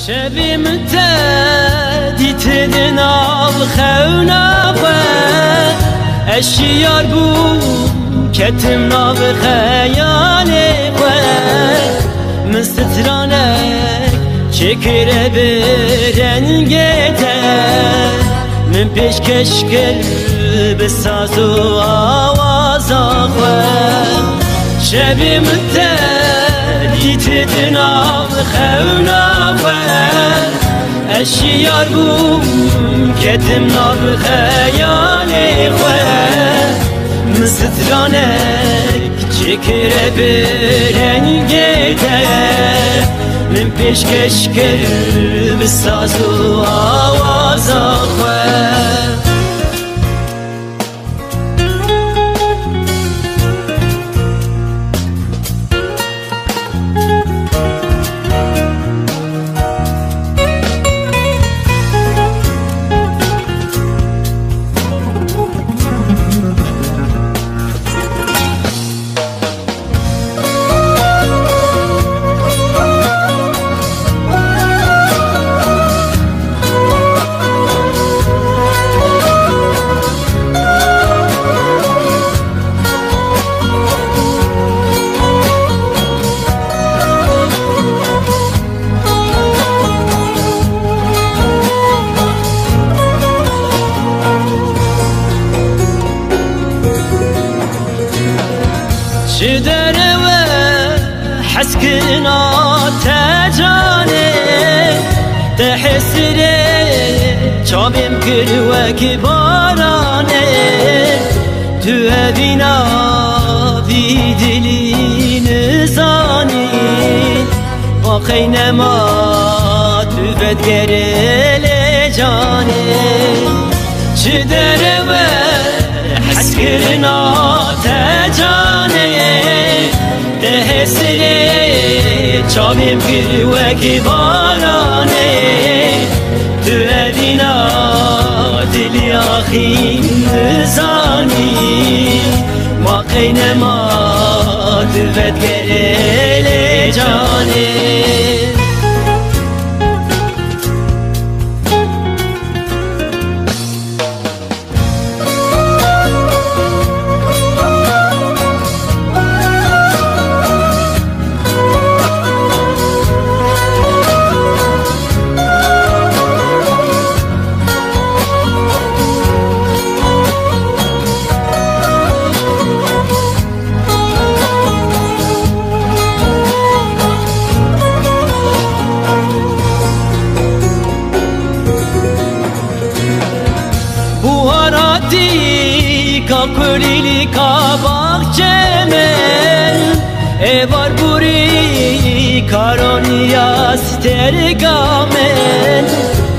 شبی متدی تدن آب خونا خود اشیار بود کتم ناب خیال خود مسترانک چکره برنگته من پیشکش کرد بساز و آواز خود شبی متدی تدن آب خونا خود اشیار بوم کتم ناب خیال خود مسترانک چکره برنگته من پیشکش کرد بساز و آواز خود چه دره و حسکنا تجانه ده حسره چابیم کرد وکی بارانه تو اوینا وی دلی نزانی باقی نما تو بدگره جانه چه دره و حسکنا تجانه ده حسره چابیم کرد وکی بارانه تو اوینا دلی آخی نزانی ما قین ما دوت گره جانه کاکوریلی کاباق چمن ایوار بوری کارونی استرگامن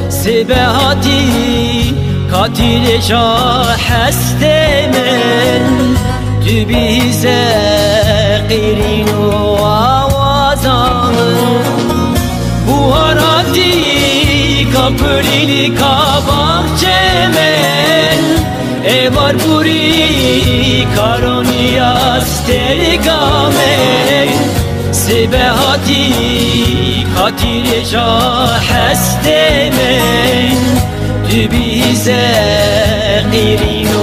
سبهاتی کاتیل جا هست من تو بیزه قیرین و آوازامن بوهاراتی کاکوریلی کاباق چمن ایوار بوری کارونی استرگامه سبهاتی خاطر جا هست من تو بیزه قیرین و